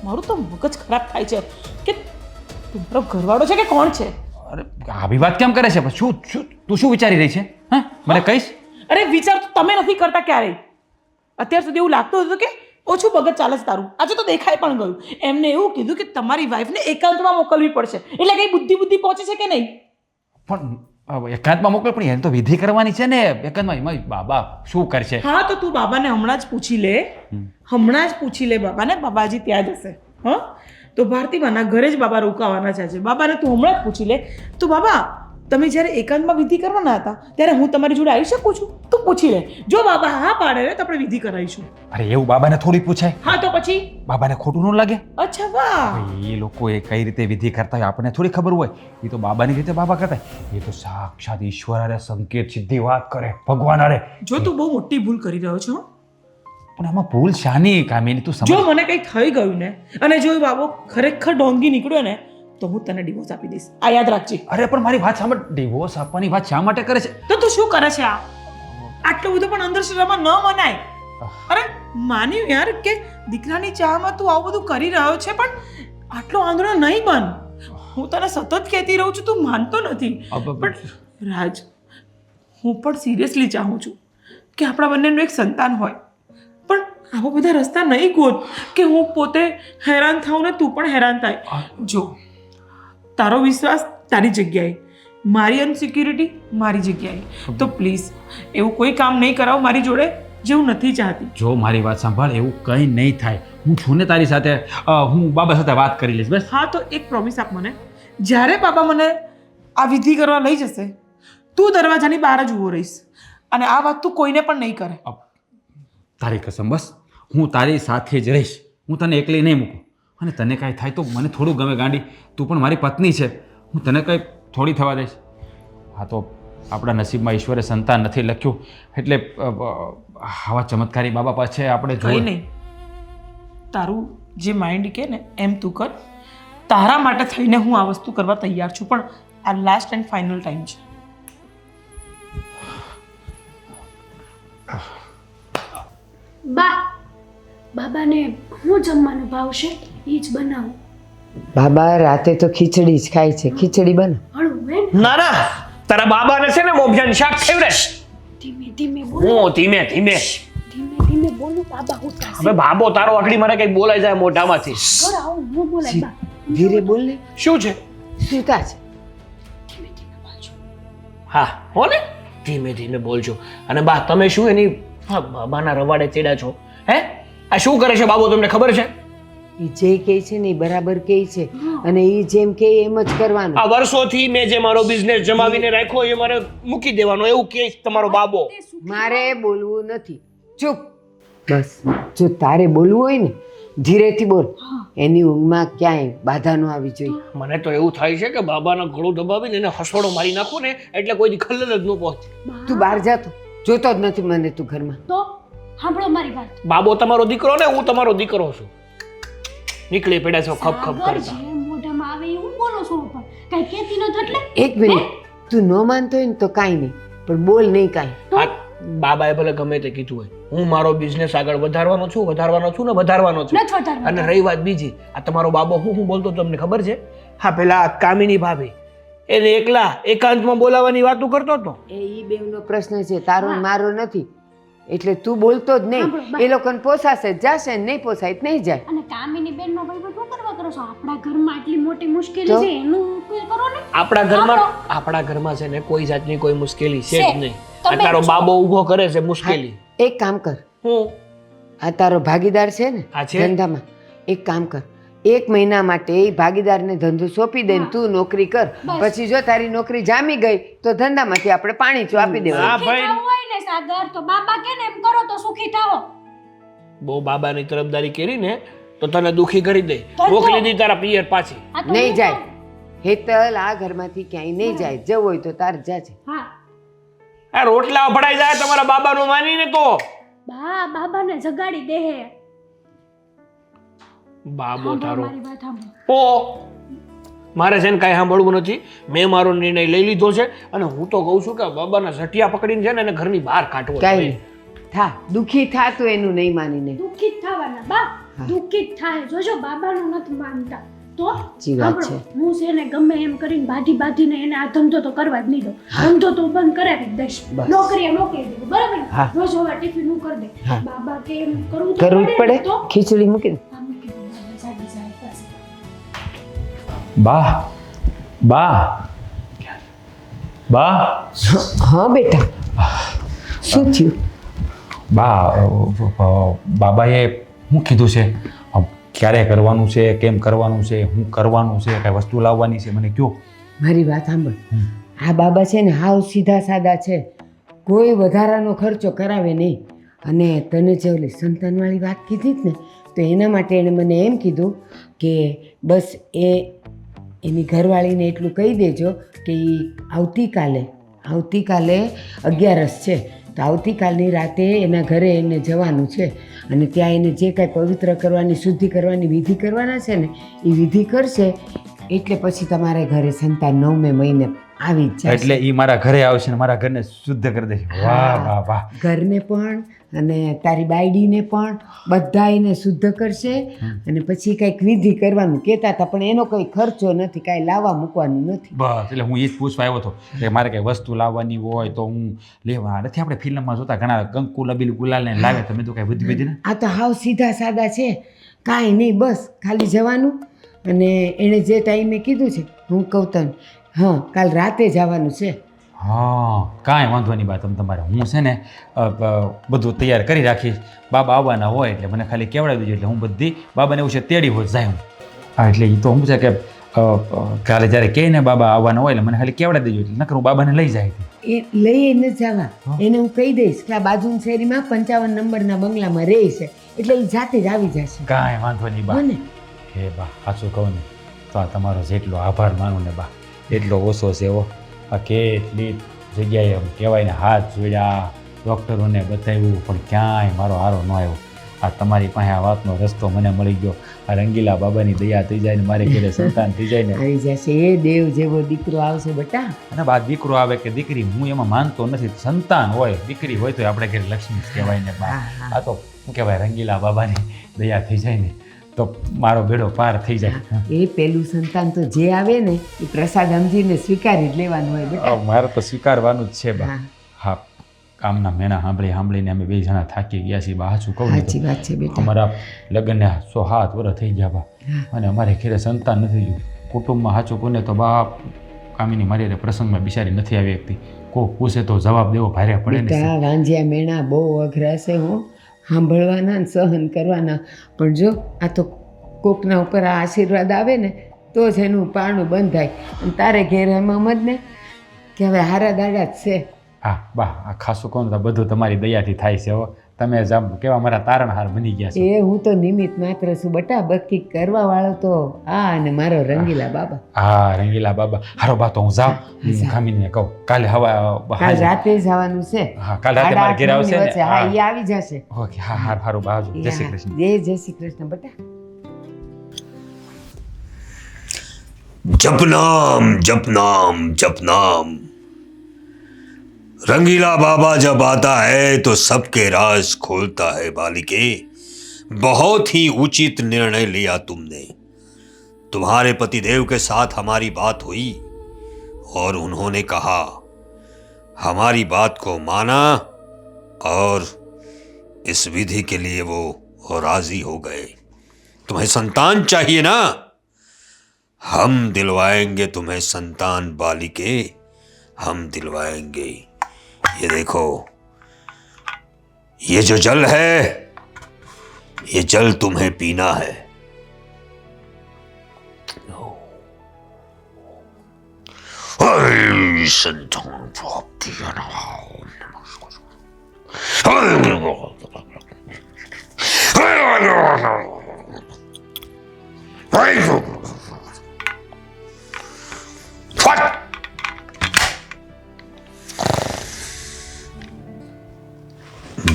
[SPEAKER 4] મારું તો મગજ ખરાબ થાય છે કે તું મારો ઘરવાળો છે કે કોણ છે?
[SPEAKER 5] અરે આવી વાત કેમ કરે છે? પણ શું શું તું શું વિચારી રહી છે? હા મને કહીશ?
[SPEAKER 4] અરે વિચાર તો તમે નથી કરતા ક્યારેય. અત્યાર સુધી એવું લાગતું હતું કે ઓછું મગજ ચાલે છે તારું. આજે તો દેખાઈ પણ ગયું. એમને એવું કીધું કે તમારી વાઈફને એકાંતમાં મોકલવી પડશે. એટલે કઈ બુદ્ધિ પહોંચે છે કે નહીં?
[SPEAKER 5] પણ એકાંતમાં મોકલ, પણ એને તો વિધિ કરવાની છે ને એકાંતમાં. એમાં બાબા શું કરશે?
[SPEAKER 4] હા તો તું બાબાને હમણાં જ પૂછી લે. હમણાં જ પૂછી લે બાબાને. બાબાજી ત્યાં જ હશે. હા તો ભારતીમાના ઘરે જ બાબા રોકાવાના છે આજે. બાબાને તું હમણાં જ પૂછી લે. તો બાબા તમે જ્યારે એકાંતમાં વિધિ કરવાના હતા ત્યારે હું તમારી જોડે આવી શકું છું? તું પૂછી લે. જો બાબા હા પાડે ને તો આપણે વિધિ કરાવીશું.
[SPEAKER 5] અરે એવું બાબાને થોડી પૂછાય.
[SPEAKER 4] હા તો પછી
[SPEAKER 5] બાબાને ખોટું ન લાગે?
[SPEAKER 4] અચ્છા વાહ.
[SPEAKER 5] એ લોકો એ કઈ રીતે વિધિ કરતા હોય આપણને થોડી ખબર હોય. એ તો બાબાની રીતે બાબા કરતા હોય. એ તો સાક્ષાત ઈશ્વર અરે સંકેત સીધી વાત કરે, ભગવાન અરે.
[SPEAKER 4] જો તું બહુ મોટી ભૂલ કરી રહ્યો છો.
[SPEAKER 5] પણ આમાં ભૂલ શાની કામિની? તું
[SPEAKER 4] જો
[SPEAKER 5] સમજ.
[SPEAKER 4] મને કંઈ થઈ ગયું ને અને જો એ બાબો ખરેખર ડોંગી નીકળ્યો ને તો હું તને ડિવોર્સ આપી દઈશ. આ યાદ રાખજે.
[SPEAKER 5] અરે પણ મારી વાત સાંભળ. ડિવોર્સ આપવાની વાત શા માટે કરે છે?
[SPEAKER 4] તો તું શું કરે છે? આ આટલું બધું પણ અંધશ્રદ્ધામાં ન મનાય. અરે માન્યું યાર કે દીકરાની ચાહમાં તું આવું બધું કરી રહ્યો છે, પણ આટલો આંધળો નહીં બન. હું તને સતત કહેતી રહું છું, તું માનતો નથી. પણ રાજ, હું પણ સિરિયસલી ચાહું છું કે આપણા બંનેનું એક સંતાન હોય, પણ આવા બધા રસ્તા નહીં ગોત કે હું પોતે હેરાન થાઉં ને તું પણ હેરાન થાય. જો તારો વિશ્વાસ તારી જગ્યાએ, મારી અનસિક્યુરિટી મારી જગ્યાએ. તો પ્લીઝ એવું કોઈ કામ નહીં કરાવ મારી જોડે જે હું નથી ચાહતી.
[SPEAKER 5] જો મારી વાત સાંભળ, એવું કંઈ નહીં થાય. હું છું ને તારી સાથે. હું બાબા સાથે વાત કરી લઈશ બસ.
[SPEAKER 4] હા તો એક પ્રોમિસ આપ મને. જ્યારે બાબા મને આ વિધિ કરવા લઈ જશે તું દરવાજાની બહાર જ ઊભો રહીશ અને આ વાત તું કોઈને પણ નહીં કરે.
[SPEAKER 5] તારી કસમ બસ. હું તારી સાથે જ રહીશ. હું તને એકલી નહીં મૂકું. અને તને કાંઈ થાય તો મને થોડું ગમે ગાંડી. તું પણ મારી પત્ની છે. હું તને કંઈ થોડી થવા દઈશ. હા તો આપણા નસીબમાં ઈશ્વરે સંતાન નથી લખ્યું, એટલે આવા ચમત્કારી બાબા પાસે આપણે
[SPEAKER 4] કંઈ
[SPEAKER 5] જોઈએ.
[SPEAKER 4] નહીં, તારું જે માઇન્ડ કે ને એમ તું કર. તારા માટે થઈને હું આ વસ્તુ કરવા તૈયાર છું, પણ આ લાસ્ટ એન્ડ ફાઇનલ ટાઈમ છે.
[SPEAKER 7] બા બાબાને હું જમવાનું ભાવશે એ જ બનાવું.
[SPEAKER 2] બાબા રાતે તો ખીચડી જ ખાય છે. ખીચડી બને.
[SPEAKER 7] હળવું હે ને?
[SPEAKER 1] ના ના, તારા બાબાને છે ને મોભિયાન શાક ફેવરેટ.
[SPEAKER 7] ધીમે ધીમે બોલો.
[SPEAKER 1] હું ધીમે ધીમે.
[SPEAKER 7] ધીમે ધીમે બોલો. બાબા હું થશે?
[SPEAKER 1] હવે બાબો તારો આટલી મને કઈ બોલાઈ જાય મોઢામાંથી.
[SPEAKER 7] થોડા આવું ન બોલાય બા.
[SPEAKER 2] ધીરે બોલ ને.
[SPEAKER 1] શું છે?
[SPEAKER 2] સુતા છે.
[SPEAKER 7] ધીમે ધીમે બોલજો.
[SPEAKER 1] હા હો ને, ધીમે ધીમે બોલજો. અને બા તમે શું એની બાબાના રવાડે ચડ્યા છો? હે આ શું કરે છે બાબો, તમને ખબર છે?
[SPEAKER 2] એ જે કહે છે ને એ બરાબર કહે છે અને એ જેમ કહે એમ જ કરવાનું.
[SPEAKER 1] આ વર્ષોથી મેં જે મારો બિઝનેસ જમાવીને રાખ્યો એ મારે મૂકી દેવાનો, એવું કહે છે તમારો બાબો.
[SPEAKER 2] મારે બોલવું નથી, ચૂપ. બસ જો તારે બોલવું હોય ને ધીરેથી બોલ, એની ઊંઘમાં ક્યાંય બાધા ન આવી જોઈએ.
[SPEAKER 1] મને તો એવું થાય છે કે બાબાના ગળું દબાવીને એને હસોડો મારી નાખો ને એટલે કોઈ દી ખલેલ જ ન પહોંચે.
[SPEAKER 2] તું બહાર જાતો જોતો જ નથી મને તું ઘરમાં.
[SPEAKER 7] તો સાંભળો મારી વાત.
[SPEAKER 1] બાબો તમારો દીકરો ને હું તમારો દીકરો છું. નીકળી પડ્યા છો ખપ ખપ
[SPEAKER 7] સાગર,
[SPEAKER 1] કરતા.
[SPEAKER 7] જે મોઢામાં આવે એવું બોલો છો પણ કઈ કેતી નથી એટલે.
[SPEAKER 2] એક મિનિટ, તું ન માનતો હોય ને તો કાંઈ નહીં, પણ બોલ નહીં કાંઈ.
[SPEAKER 1] આ બાબાએ ભલે ગમે તે કીધું હોય, હું મારો બિઝનેસ આગળ વધારવાનો છું ને વધારવાનો છું.
[SPEAKER 7] નથી વધારવાનું.
[SPEAKER 1] અને રહી વાત બીજી, આ તમારો બાબો હું બોલતો તમને ખબર છે? હા, પેલા કામિની ભાભી એને એકલા એકાંતમાં બોલાવવાની વાતો કરતો હતો.
[SPEAKER 2] એ બેવનો પ્રશ્ન છે, તારો ને મારો નથી. એટલે તું બોલતો જ નહીં. એ લોકોને પોસાશે જ જાશે, ને નહીં પોસાય તો નહીં જાય.
[SPEAKER 7] અને કામિની બેનનો ભાઈ શું કરવા કરો છો? આપણા ઘરમાં આટલી મોટી
[SPEAKER 2] તો?
[SPEAKER 7] મુશ્કેલી છે એનું ઉકેલ કરો ને.
[SPEAKER 1] આપણા ઘરમાં છે ને કોઈ જાતની કોઈ મુશ્કેલી છે જ નહીં.
[SPEAKER 7] તમે
[SPEAKER 1] આ તારો બાબો ઊભો કરે છે મુશ્કેલી.
[SPEAKER 2] એક કામ કર,
[SPEAKER 1] હું
[SPEAKER 2] આ તારો ભાગીદાર છે ને
[SPEAKER 1] હા, છે.
[SPEAKER 2] ધંધામાં, એક કામ કર, 1 મહિના માટે એ ભાગીદારને ધંધો સોંપી દે ને તું નોકરી કર. પછી જો તારી નોકરી જામી ગઈ તો ધંધામાંથી આપણે પાણી ચો આપી દેવાનું.
[SPEAKER 1] હા
[SPEAKER 7] સુખી
[SPEAKER 1] ભાઈ,
[SPEAKER 7] થવું હોય ને સાગર, તો બાબા કે ને એમ કરો તો સુખી થાઓ.
[SPEAKER 1] બહુ બાબાની તરફદારી કરી ને તો તને દુખી કરી દે.
[SPEAKER 7] તો?
[SPEAKER 1] મોકલી દી તારા પિયર પાછી.
[SPEAKER 7] આ તો
[SPEAKER 2] નહીં
[SPEAKER 7] હું
[SPEAKER 2] જાય
[SPEAKER 7] કહું.
[SPEAKER 2] હેતલ, આ ઘરમાંથી ક્યાંય નહીં જાય. જવું હોય તો તાર જાજે.
[SPEAKER 7] હા,
[SPEAKER 1] આ રોટલા અભડાઈ જાય તમારા બાબાનું માનીને તો.
[SPEAKER 7] બાબાને જગાડી દે હે.
[SPEAKER 1] બાબો
[SPEAKER 7] સાંભળો
[SPEAKER 1] તારો
[SPEAKER 7] મારી વાત સાંભળો.
[SPEAKER 1] ઓ મારે છે ને કાંઈ સાંભળવું નથી. મેં મારો નિર્ણય લઈ લીધો છે અને હું તો કહું છું કે બાબાના ઝટિયા પકડીને છે ને એને ઘરની બહાર કાઢવો
[SPEAKER 2] કાંઈ
[SPEAKER 1] જોઈએ.
[SPEAKER 2] નહીં. થા દુઃખી થા તું એનું નહીં માનીને.
[SPEAKER 7] દુઃખી જ થવાના બા, દુઃખી જ થાય. જોજો બાબાનું નથી માનતા તો
[SPEAKER 2] સાચી વાત છે.
[SPEAKER 7] સાંભળો, હું છે ને ગમે એમ કરીને બાંધીને એને આ ધંધો તો કરવા જ નહીં દઉં. ધંધો તો બંધ કરાવી જ દઈશ.
[SPEAKER 2] બસ.
[SPEAKER 7] નોકરીએ મોકલી દઉં, બરાબર ને?
[SPEAKER 2] હા.
[SPEAKER 7] રોજ હવે ટિફિન હું કરી દે.
[SPEAKER 2] હા.
[SPEAKER 7] બાબા કે એમ કરવું તો
[SPEAKER 2] કરવું જ પડે.
[SPEAKER 7] તો
[SPEAKER 2] ખીચડી મૂકી દે.
[SPEAKER 7] આ મૂકી દઉં, બાબા જાગી જાય પાછી.
[SPEAKER 5] બા બા બા
[SPEAKER 2] હા બેટા, શું થયું?
[SPEAKER 5] બાબાએ શું કીધું છે? ક્યારે કરવાનું છે, કેમ કરવાનું છે, શું કરવાનું છે, કઈ વસ્તુ લાવવાની છે, મને કયો.
[SPEAKER 2] મારી વાત સાંભળ, આ બાબા છે ને હાવ સીધા સાદા છે, કોઈ વધારાનો ખર્ચો કરાવે નહીં. અને તને જે ઓલી સંતાનવાળી વાત કીધી જ ને, તો એના માટે એણે મને એમ કીધું કે બસ એની ઘરવાળીને એટલું કહી દેજો કે આવતીકાલે 11 છે, તો આવતીકાલની રાતે એના ઘરે એને જવાનું છે અને ત્યાં એને જે કાંઈ પવિત્ર કરવાની, શુદ્ધિ કરવાની વિધિ કરવાના છે ને એ વિધિ કરશે. એટલે પછી તમારે ઘરે સંતાન 9મે મહિને આવી જ જશે.
[SPEAKER 5] એટલે એ મારા ઘરે આવશે ને મારા ઘરને શુદ્ધ કરી દેશે. વાહ વાહ વાહ.
[SPEAKER 2] ઘરને પણ અને તારી બાયડીને પણ બધાયને શુદ્ધ કરશે અને પછી કંઈક વિધિ કરવાનું કહેતા હતા, પણ એનો કંઈ ખર્ચો નથી, કાંઈ લાવવા મૂકવાનું નથી.
[SPEAKER 5] બસ એટલે હું એ જ પૂછવા આવ્યો હતો કે મારે કંઈ વસ્તુ લાવવાની હોય તો હું લેવા નથી. આપણે ફિલ્મમાં જોતા ઘણા કંકુ લબીલ ગુલાલને લાવે, તમે તો કાંઈ બધી ને.
[SPEAKER 2] આ તો હાવ સીધા સાદા છે, કાંઈ નહીં, બસ ખાલી જવાનું અને એણે જે ટાઈમે કીધું છે હું કહું તને, હા કાલ રાતે જવાનું છે.
[SPEAKER 5] હા કાંઈ વાંધો નહીં બા, તમે તમારે હું છે ને બધું તૈયાર કરી રાખીશ. બાબા આવવાના હોય એટલે મને ખાલી કહેવડાવી દેજો, એટલે હું બધી બાબાને એવું છે તેડી હોય જાય હું. હા એટલે એ તો શું છે કે કાલે જ્યારે કહે ને બાબા આવવાના હોય એટલે મને ખાલી કહેવડાવી દેજો, એટલે નકર હું બાબાને લઈ જાય.
[SPEAKER 2] એ લઈ ન જવા, એને હું કહી દઈશ કે આ બાજુની શેરીમાં 55 નંબરના બંગલામાં રહે છે, એટલે એ જાતે જ આવી જશે.
[SPEAKER 5] કાંઈ વાંધો નહીં બા.
[SPEAKER 2] હો ને?
[SPEAKER 5] હે બા સાચું કહું ને તો આ તમારો જેટલો આભાર માનું ને બા એટલો ઓછો છે. એવો આ કેટલી જગ્યાએ એમ કહેવાય ને હાથ જોડ્યા, ડૉક્ટરોને બતાવ્યું, પણ ક્યાંય મારો હારો ન આવ્યો. આ તમારી પાસે આ વાતનો રસ્તો મને મળી ગયો. આ રંગીલા બાબાની દયા થઈ જાય ને મારે ઘરે સંતાન થઈ જાય ને
[SPEAKER 2] આવી જશે. એ દેવ જેવો દીકરો આવશે બેટા.
[SPEAKER 5] અને બા દીકરો આવે કે દીકરી હું એમાં માનતો નથી. સંતાન હોય દીકરી હોય તો આપણે ઘરે લક્ષ્મી જ કહેવાય ને બા. આ તો શું કહેવાય રંગીલા બાબાની દયા થઈ જાય ને તો મારો બેડો પાર થઈ જાય.
[SPEAKER 2] એ પેલું સંતાન તો જે આવે ને એ પ્રસાદ સમજીને સ્વીકારી જ લેવાનું હોય બેટા.
[SPEAKER 5] મારે તો સ્વીકારવાનું જ છે બા.
[SPEAKER 2] હા.
[SPEAKER 5] હા કામના મેણા સાંભળીને અમે 2 જણા થાકી ગયા છીએ બા. સાચું કહું ને
[SPEAKER 2] સાચી વાત છે
[SPEAKER 5] તો
[SPEAKER 2] બેટા.
[SPEAKER 5] અમારા લગ્નને 107 વર્ષ થઈ ગયા બા, અને અમારે ઘરે સંતાન નથી ગયું. કુટુંબમાં સાચું કોને તો બા કામીની મારી પ્રસંગમાં બિચારી નથી આવી શકતી. કોઈ પૂછે તો જવાબ દેવો ભારે પડે ને.
[SPEAKER 2] બેટા વાંજ્યા મેણા બહુ અઘરા છે. હું સાંભળવાના ને સહન કરવાના. પણ જો આ તો કોકના ઉપર આ આશીર્વાદ આવે ને તો જ એનું પારણું બંધ થાય. અને તારે ઘેર એમ જ ને કે હવે હારા દાડા જ છે.
[SPEAKER 5] હા બા આ ખાસું કહું તો બધું તમારી દયાથી થાય છે. હો તમે જ કેવા મારા તારણહાર બની ગયા છો.
[SPEAKER 2] એ હું તો નિમિત્ત માત્ર છું બટા, બાકી કરવા વાળો તો આ અને મારો રંગીલા બાબા.
[SPEAKER 5] હા રંગીલા બાબા. હારો બા તો હું જાઉં. હું ખામીને કહું કાલે
[SPEAKER 2] કાલ રાતે જવાનું છે.
[SPEAKER 5] હા કાલ રાતે મારા ઘેર આવશે ને.
[SPEAKER 2] હા એ આવી જશે.
[SPEAKER 5] ઓકે હા હારું હારું બા આવજો. જય શ્રી કૃષ્ણ.
[SPEAKER 2] જય શ્રી કૃષ્ણ બટા.
[SPEAKER 6] जपनाम जपनाम जपनाम। रंगीला बाबा जब आता है तो सबके राज खोलता है बालिके। बहुत ही उचित निर्णय लिया तुमने। तुम्हारे पतिदेव के साथ हमारी बात हुई और उन्होंने कहा, हमारी बात को माना और इस विधि के लिए वो राजी हो गए। तुम्हें संतान चाहिए ना, हम दिलवाएंगे तुम्हें संतान बालिके, हम दिलवाएंगे। ये देखो, ये जो जल है, ये जल तुम्हें पीना है। संतान प्राप्ति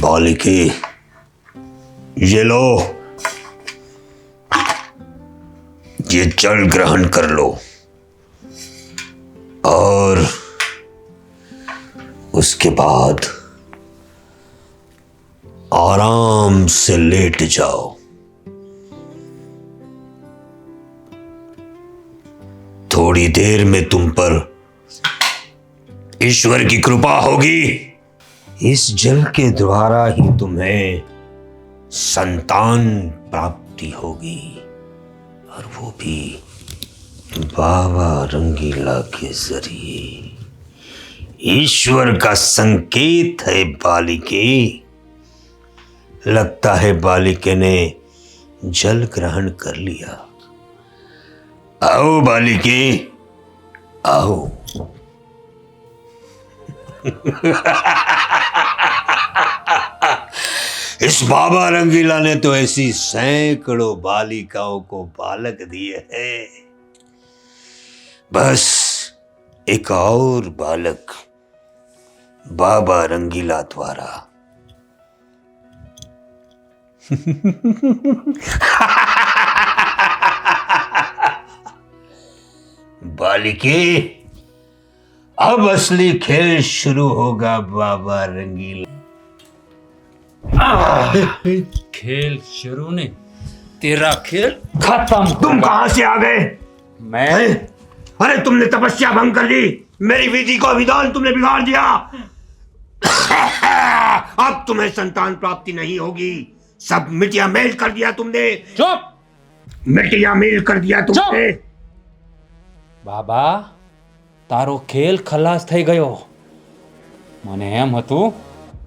[SPEAKER 6] बालिके, ये लो, ये जल ग्रहण कर लो और उसके बाद आराम से लेट जाओ। थोड़ी देर में तुम पर ईश्वर की कृपा होगी। इस जल के द्वारा ही तुम्हें संतान प्राप्ति होगी, और वो भी बाबा रंगीला के जरिए। ईश्वर का संकेत है बालिके। लगता है बालिके ने जल ग्रहण कर लिया। आओ बालिके, आओ। इस बाबा रंगीला ने तो ऐसी सैकड़ों बालिकाओं को बालक दिए हैं। बस एक और बालक बाबा रंगीला द्वारा। बालिके, अब असली खेल शुरू होगा बाबा रंगीला।
[SPEAKER 5] खेल शुरू नहीं, तेरा खेल खत्म।
[SPEAKER 6] तुम कहां से आ गए?
[SPEAKER 5] मैं
[SPEAKER 6] अरे तुमने तपस्या भंग कर दी, मेरी विधि को विधान तुमने बिगाड़ दिया। अब तुम्हें संतान प्राप्ति नहीं होगी। सब मिटिया मेल कर दिया तुमने।
[SPEAKER 5] चुप।
[SPEAKER 6] मिटिया मेल कर दिया तुमने।
[SPEAKER 5] બાબા તારો ખેલ ખલાસ થઈ ગયો. મને એમ હતું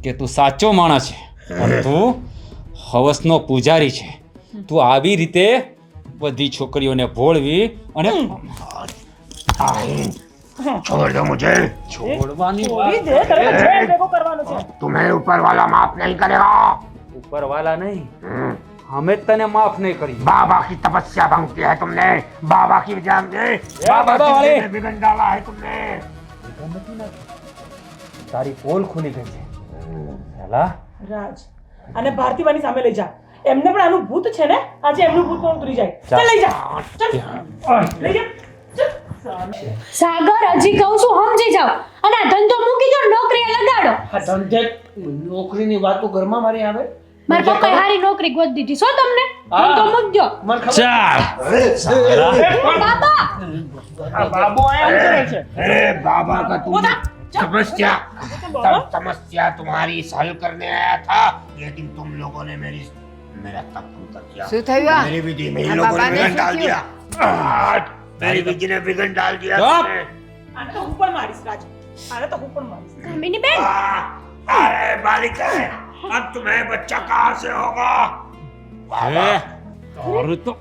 [SPEAKER 5] કે તું સાચો માણસ છે, પણ તું હવસનો પૂજારી છે. તું આવી રીતે બધી છોકરીઓને ભોળવી અને
[SPEAKER 6] छोड़ दो मुझे।
[SPEAKER 5] છોડવાની
[SPEAKER 4] છોડી દે, તારે તો જેલ ભેગો કરવાનો છે.
[SPEAKER 6] तुम्हें ऊपर वाला माफ नहीं करेगा।
[SPEAKER 5] ઉપરવાલા નહીં, અમે જ તને માફ નહીં કરી.
[SPEAKER 6] बाबा की तपस्या भंग की है तुमने। बाबा की विद्या में बाबा की
[SPEAKER 5] वाले।
[SPEAKER 6] विद्या में विघ्न डाला है तुमने।
[SPEAKER 5] તારી પોલ ખુલી ગઈ છે. હેલા
[SPEAKER 4] રાજ, અને ભારતીબાની સામે લઈ જા. એમને પણ આનું ભૂત છે ને, આજે એમનું ભૂત પણ ઉતરી જાય. ચાલ લઈ જા, ચાલ લઈ જા.
[SPEAKER 7] સાગર, હજી કહું છું સમજી જાઓ અને આ ધંધો મૂકી દો, નોકરી લગાડો.
[SPEAKER 1] આ ધંધે નોકરીની વાતો ઘરમાં મારી આવે.
[SPEAKER 7] મારા પપ્પાએ હારી નોકરી ગોતી દીધી. શું તમને ધંધો મૂકજો.
[SPEAKER 1] મને ખબર.
[SPEAKER 7] બાબા,
[SPEAKER 1] આ બાબુ આયા શું કરે છે?
[SPEAKER 6] अरे बाबा का तुम
[SPEAKER 4] उधर,
[SPEAKER 6] समस्या
[SPEAKER 4] बाबा।
[SPEAKER 6] समस्या तुम्हारी हल करने आया था, लेकिन तुम लोगों ने मेरा तप कर दिया।
[SPEAKER 2] શું થયું આ?
[SPEAKER 6] मेरी विधि में इन
[SPEAKER 2] આ
[SPEAKER 6] लोगों ने
[SPEAKER 2] बाबाने
[SPEAKER 6] विघ्न
[SPEAKER 2] શું
[SPEAKER 6] डाल
[SPEAKER 2] થયું?
[SPEAKER 6] दिया। मेरी विधि ने विघ्न डाल दिया।
[SPEAKER 5] चुप!
[SPEAKER 6] तुमने।
[SPEAKER 4] આને તો હું પણ મારીશ રાજ, આને તો હું પણ મારીશ.
[SPEAKER 7] કામિની બેન,
[SPEAKER 6] अरे बालिका, अब तुम्हें बच्चा कहाँ से होगा?
[SPEAKER 5] તારું તો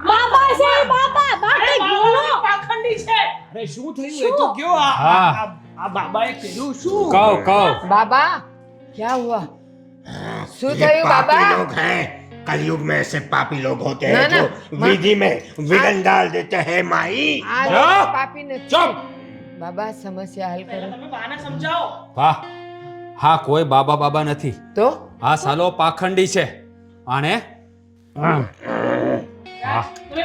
[SPEAKER 7] બાબા છે બાબા બાકી બોલો
[SPEAKER 4] પાખંડી છે.
[SPEAKER 1] અરે શું થયું એ તો કયો આ બાબાએ કીધું શું
[SPEAKER 5] કહો
[SPEAKER 2] બાબા ક્યાં હુઆ શું થયું બાબા
[SPEAKER 6] लोग हैं कलयुग में ऐसे पापी लोग होते
[SPEAKER 2] ना,
[SPEAKER 6] हैं
[SPEAKER 2] ना,
[SPEAKER 6] जो विधि में विघन डाल देते हैं माई
[SPEAKER 2] આ લોકો પાપી નથી બાબા સમસ્યા હલ કરો
[SPEAKER 4] તમે બાને સમજાવો.
[SPEAKER 5] વાહ હા કોઈ બાબા બાબા નથી
[SPEAKER 2] તો
[SPEAKER 5] આ સાલો પાખંડી છે આને
[SPEAKER 4] તમે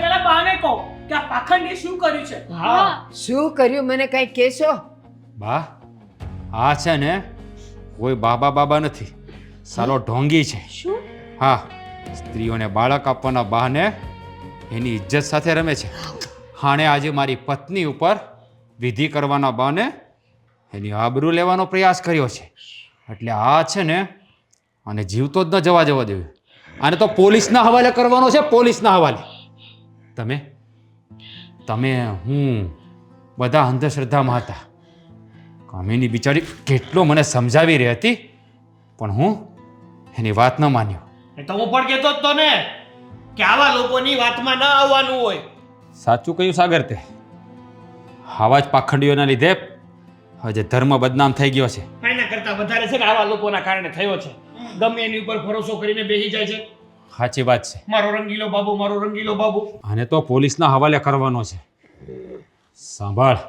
[SPEAKER 4] પેલા બાને કહો કે આ પાખંડીએ શું કર્યું છે.
[SPEAKER 1] હા
[SPEAKER 2] શું કર્યું મને કઈ કહેશો
[SPEAKER 5] બા આ છે ને કોઈ બાબા બાબા નથી સાલો ઢોંગી છે
[SPEAKER 7] શું
[SPEAKER 5] હા સ્ત્રીઓને બાળક આપવાના બહાને એની ઇજ્જત સાથે રમે છે હાણે આજે મારી પત્ની ઉપર વિધિ કરવાના બહાને એની આબરૂ લેવાનો પ્રયાસ કર્યો છે એટલે આ છે ને આને જીવતો જ ન જવા દેવું આને તો પોલીસના હવાલે કરવાનો છે પોલીસના હવાલે તમે હું બધા અંધશ્રદ્ધામાં હતા કામિની બિચારી કેટલો મને સમજાવી રહી હતી પણ હું એની વાત ન માન્યો
[SPEAKER 1] તો હું પણ કહેતો જ તો ને કે આવા લોકોની વાતમાં ન આવવાનું હોય.
[SPEAKER 5] સાચું કહ્યું સાગર તે આવા જ પાખંડીઓના લીધે હવે ધર્મ બદનામ થઈ ગયો છે
[SPEAKER 1] એના કરતાં વધારે છે ને આવા લોકોના કારણે થયો છે. ગમે એની ઉપર ભરોસો કરીને બેસી જાય છે.
[SPEAKER 5] સાચી વાત છે
[SPEAKER 1] મારો રંગીલો બાબુ.
[SPEAKER 5] આને તો પોલીસના હવાલે કરવાનો છે સાંભળ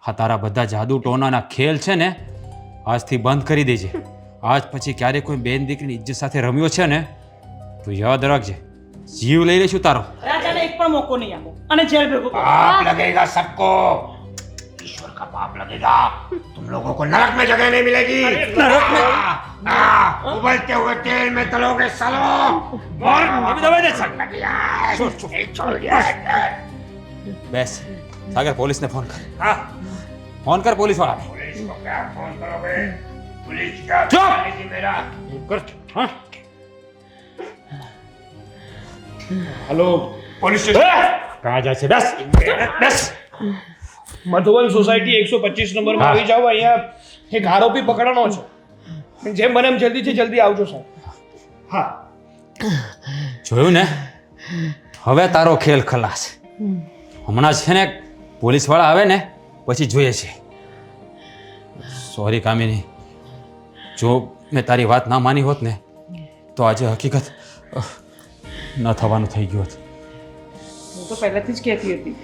[SPEAKER 5] આ તારા બધા જાદુ ટોનાના ખેલ છે ને આજથી બંધ કરી દેજે આજ પછી ક્યારે કોઈ બેન દીકરીની ઇજ્જત સાથે રમ્યો છે ને તો યાદ રાખજે જીવ લઈ લઈશું તારો
[SPEAKER 4] રાજાને એક પણ મોકો નહીં આપો અને જેલ ભેગો કરો.
[SPEAKER 6] पाप लगेगा सबको ईश्वर का पाप लगेगा तुम लोगों को नरक में जगह नहीं मिलेगी नरक में उबलते हुए तेल में तलोगे सालो
[SPEAKER 5] બેસ સાગર પોલીસને ફોન કર ફોન કર પોલીસ વાળાને
[SPEAKER 6] पुलिस को क्या फोन करोगे पुलिस क्या
[SPEAKER 5] चुप!
[SPEAKER 6] करेगी मेरा
[SPEAKER 5] કર હા
[SPEAKER 1] હેલો પોલીસ સ્ટેશન.
[SPEAKER 5] કાં જાય છે બેસ
[SPEAKER 1] મધુવન સોસાયટી 125 નંબરમાં
[SPEAKER 5] હા.
[SPEAKER 1] આવી જાઓ. અહીંયા એક આરોપી પકડાનો છે. જેમ બને એમ જલ્દીથી જલ્દી આવજો સાહેબ. હા
[SPEAKER 5] જોયું ને હવે તારો ખેલ ખલાસ હમણાં છે ને પોલીસવાળા આવે ને પછી જોઈએ છે સોરી કામિની જો મેં તારી વાત ના માની હોત ને તો આજે હકીકત ન થવાનું થઈ ગયું હોત
[SPEAKER 4] હું તો પહેલાથી જ કહેતી હતી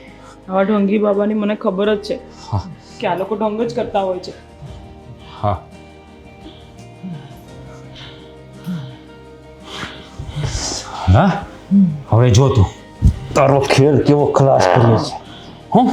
[SPEAKER 4] આવા ઢોંગી બાબાની મને ખબર જ છે
[SPEAKER 5] હા
[SPEAKER 4] કે આ લોકો ઢોંગ જ કરતા હોય છે.
[SPEAKER 5] હા હા હવે જો તું તારો ખેલ કેવો ખલાસ કર્યો છે હું